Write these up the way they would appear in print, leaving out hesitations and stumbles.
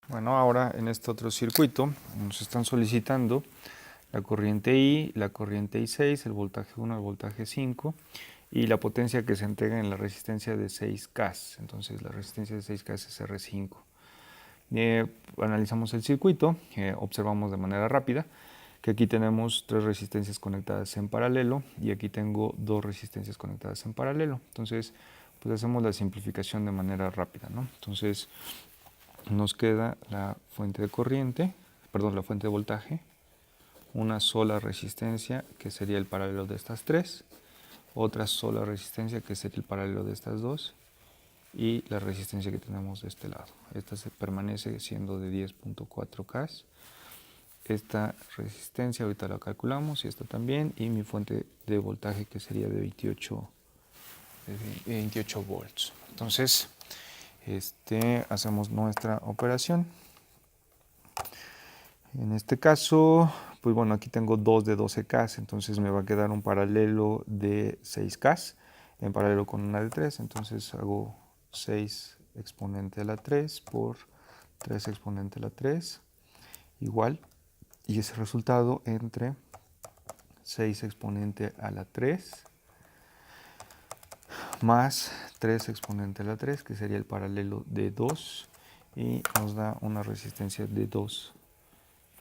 Bueno, ahora en este otro circuito nos están solicitando la corriente I, la corriente I6, el voltaje 1, el voltaje 5 y la potencia que se entrega en la resistencia de 6K. Entonces la resistencia de 6K es R5. Analizamos el circuito, observamos de manera rápida que aquí tenemos 3 resistencias conectadas en paralelo y aquí tengo 2 resistencias conectadas en paralelo. Entonces, pues hacemos la simplificación de manera rápida, ¿no? Entonces, nos queda la fuente de corriente, perdón, la fuente de voltaje, una sola resistencia que sería el paralelo de estas 3, otra sola resistencia que sería el paralelo de estas 2 y la resistencia que tenemos de este lado. Esta se permanece siendo de 10.4K. Esta resistencia ahorita la calculamos y esta también, y mi fuente de voltaje que sería de 28 volts. Entonces, hacemos nuestra operación. En este caso, pues bueno, aquí tengo 2 de 12K, entonces me va a quedar un paralelo de 6K en paralelo con una de 3, entonces hago 6 exponente a la 3 por 3 exponente a la 3 igual, y ese resultado entre 6 exponente a la 3 más 3 exponente a la 3, que sería el paralelo de 2, y nos da una resistencia de 2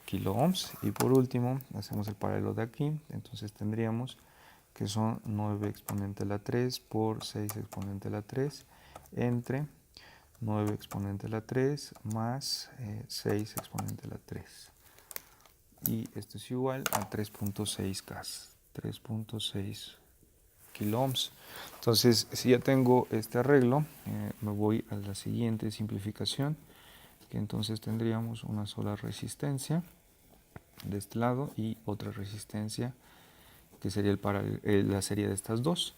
kilo ohms. Y por último, hacemos el paralelo de aquí, entonces tendríamos que son 9 exponente a la 3 por 6 exponente a la 3 entre 9 exponente a la 3 más 6 exponente a la 3. Y esto es igual a 3.6K, 3.6 kilo ohms. Entonces, si ya tengo este arreglo, me voy a la siguiente simplificación, que entonces tendríamos una sola resistencia de este lado y otra resistencia que sería la serie de estas dos.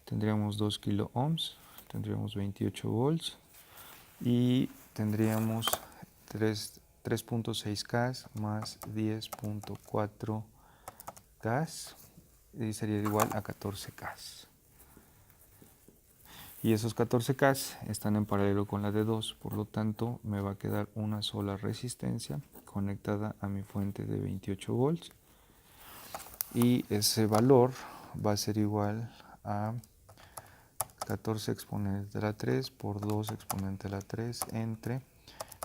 Tendríamos 2 kilo ohms, tendríamos 28 volts y tendríamos 3.6K más 10.4K y sería igual a 14K. Y esos 14K están en paralelo con la de 2, por lo tanto me va a quedar una sola resistencia conectada a mi fuente de 28 volts y ese valor va a ser igual a 14 exponente a la 3 por 2 exponente a la 3 entre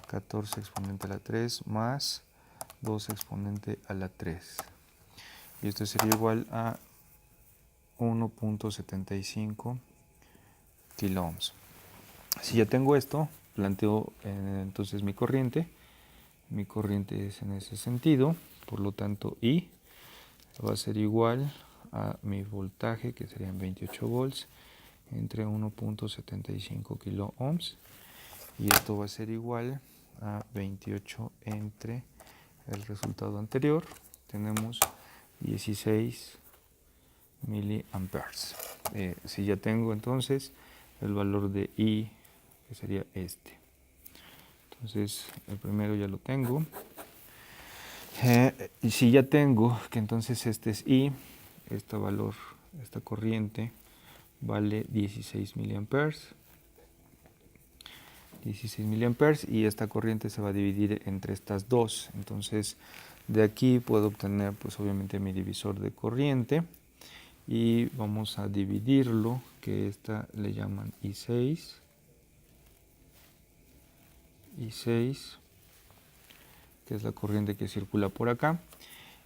14 exponente a la 3 más 2 exponente a la 3. Y esto sería igual a 1.75 kilo ohms. Si ya tengo esto, planteo entonces mi corriente. Mi corriente es en ese sentido, por lo tanto I va a ser igual a mi voltaje, que serían 28 volts, entre 1.75 kilo ohms, y esto va a ser igual a 28 entre el resultado anterior, tenemos 16 miliamperes. Si ya tengo entonces el valor de I, que sería este. Entonces el primero ya lo tengo. Y si ya tengo que entonces este es I, este valor, esta corriente vale 16 miliamperes. 16 miliamperes y esta corriente se va a dividir entre estas dos. Entonces de aquí puedo obtener pues obviamente mi divisor de corriente y vamos a dividirlo, que esta le llaman I6, que es la corriente que circula por acá,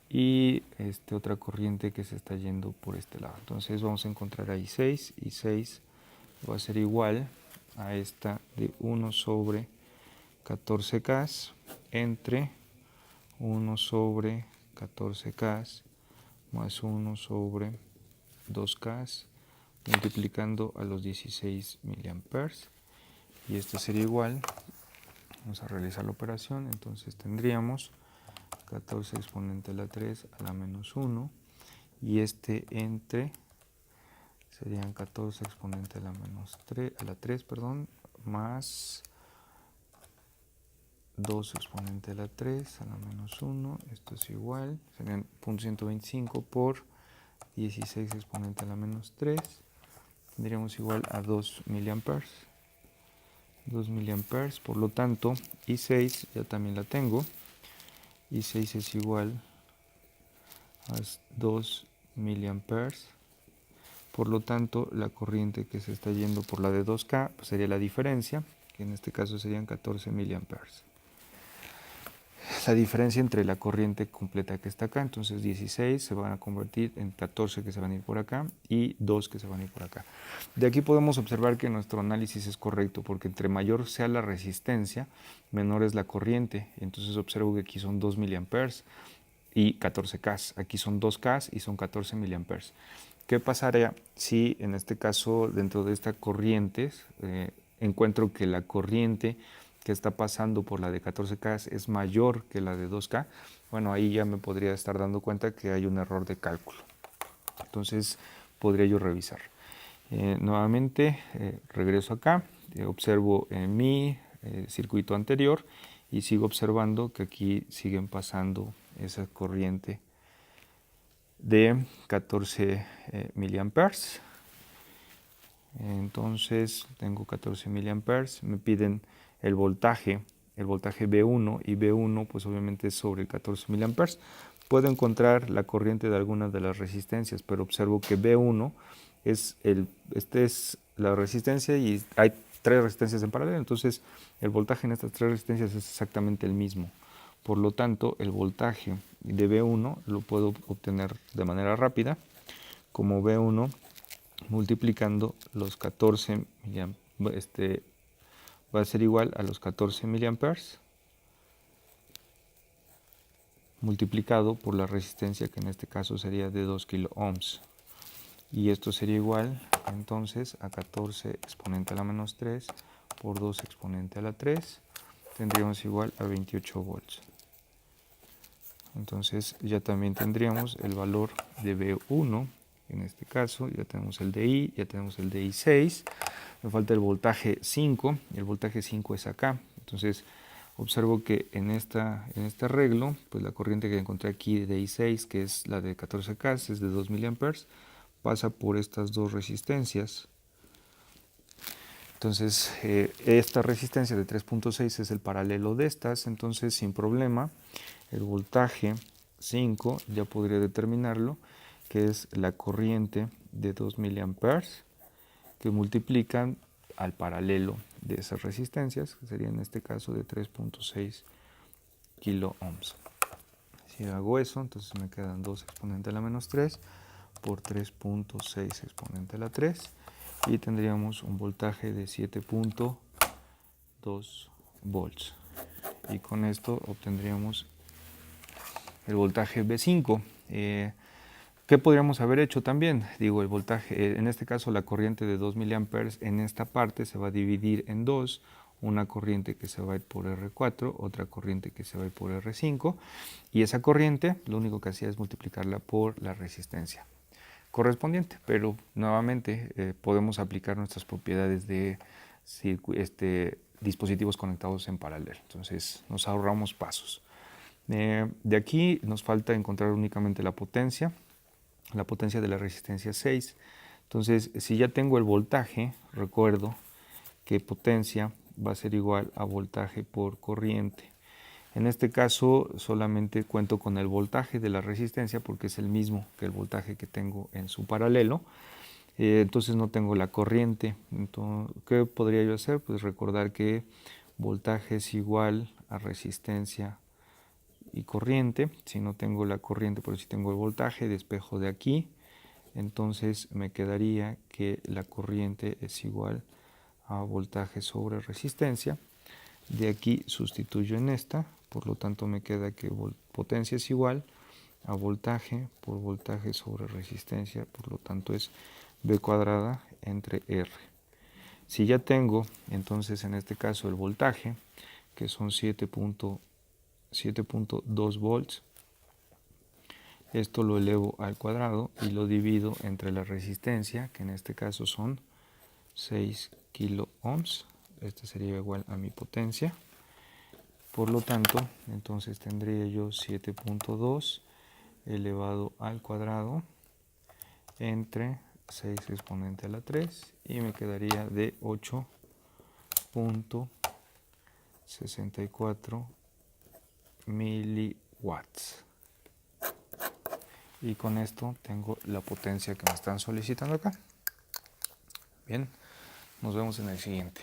y otra corriente que se está yendo por este lado. Entonces vamos a encontrar a I6, I6 va a ser igual a esta de 1 sobre 14K entre 1 sobre 14K más 1 sobre 2K multiplicando a los 16 miliamperes, y esto sería igual, vamos a realizar la operación, entonces tendríamos 14 exponente a la 3 a la menos 1 y entre serían 14 exponente a la menos 3 a la 3, perdón, más 2 exponente a la 3 a la menos 1, esto es igual, serían 0.125 por 16 exponente a la menos 3, tendríamos igual a 2 miliamperes. 2 miliamperes, por lo tanto I6 ya también la tengo. I6 es igual a 2 miliamperes. Por lo tanto, la corriente que se está yendo por la de 2K pues sería la diferencia, que en este caso serían 14 miliamperes. La diferencia entre la corriente completa que está acá, entonces 16 se van a convertir en 14 que se van a ir por acá y 2 que se van a ir por acá. De aquí podemos observar que nuestro análisis es correcto, porque entre mayor sea la resistencia, menor es la corriente. Entonces observo que aquí son 2 miliamperes y 14K. Aquí son 2K y son 14 miliamperes. ¿Qué pasaría si en este caso dentro de esta corriente encuentro que la corriente que está pasando por la de 14K es mayor que la de 2K? Bueno, ahí ya me podría estar dando cuenta que hay un error de cálculo. Entonces podría yo revisar. Nuevamente regreso acá, observo mi circuito anterior y sigo observando que aquí siguen pasando esa corriente de 14 miliamperes. Entonces tengo 14 miliamperes, me piden el voltaje B1, y B1 pues obviamente es sobre 14 miliamperes. Puedo encontrar la corriente de algunas de las resistencias, pero observo que B1 es es la resistencia y hay 3 resistencias en paralelo, entonces el voltaje en estas 3 resistencias es exactamente el mismo. Por lo tanto, el voltaje de B1 lo puedo obtener de manera rápida como B1 multiplicando los 14 va a ser igual a los 14 miliamperes multiplicado por la resistencia, que en este caso sería de 2 kilo ohms. Y esto sería igual entonces a 14 exponente a la menos 3 por 2 exponente a la 3. Tendríamos igual a 28 volts. Entonces ya también tendríamos el valor de B1. En este caso ya tenemos el DI, ya tenemos el DI6. Me falta el voltaje 5. El voltaje 5 es acá. Entonces observo que en este arreglo, pues la corriente que encontré aquí de DI6, que es la de 14K, es de 2 miliamperes, pasa por estas dos resistencias. Entonces esta resistencia de 3.6 es el paralelo de estas, entonces sin problema el voltaje 5 ya podría determinarlo, que es la corriente de 2 miliamperes que multiplican al paralelo de esas resistencias, que sería en este caso de 3.6 kilo ohms. Si hago eso, entonces me quedan 2 exponente a la menos 3 por 3.6 exponente a la 3 y tendríamos un voltaje de 7.2 volts. Y con esto obtendríamos el voltaje B5. ¿Qué podríamos haber hecho también? Digo, el voltaje, en este caso la corriente de 2 miliamperes en esta parte se va a dividir en dos, una corriente que se va a ir por R4, otra corriente que se va a ir por R5, y esa corriente lo único que hacía es multiplicarla por la resistencia correspondiente, pero nuevamente podemos aplicar nuestras propiedades de dispositivos conectados en paralelo, entonces nos ahorramos pasos. De aquí nos falta encontrar únicamente la potencia de la resistencia 6. Entonces, si ya tengo el voltaje, recuerdo que potencia va a ser igual a voltaje por corriente. En este caso solamente cuento con el voltaje de la resistencia porque es el mismo que el voltaje que tengo en su paralelo. Entonces no tengo la corriente. Entonces, ¿qué podría yo hacer? Pues recordar que voltaje es igual a resistencia y corriente. Si no tengo la corriente, pero si tengo el voltaje, despejo de aquí. Entonces me quedaría que la corriente es igual a voltaje sobre resistencia. De aquí sustituyo en esta, por lo tanto me queda que potencia es igual a voltaje por voltaje sobre resistencia, por lo tanto es V cuadrada entre R. Si ya tengo entonces en este caso el voltaje, que son 7.2 volts, esto lo elevo al cuadrado y lo divido entre la resistencia, que en este caso son 6 kilo ohms. Este sería igual a mi potencia. Por lo tanto, entonces tendría yo 7.2 elevado al cuadrado entre 6 exponente a la 3 y me quedaría de 8 3.64 miliwatts. Y con esto tengo la potencia que me están solicitando acá. Bien, nos vemos en el siguiente.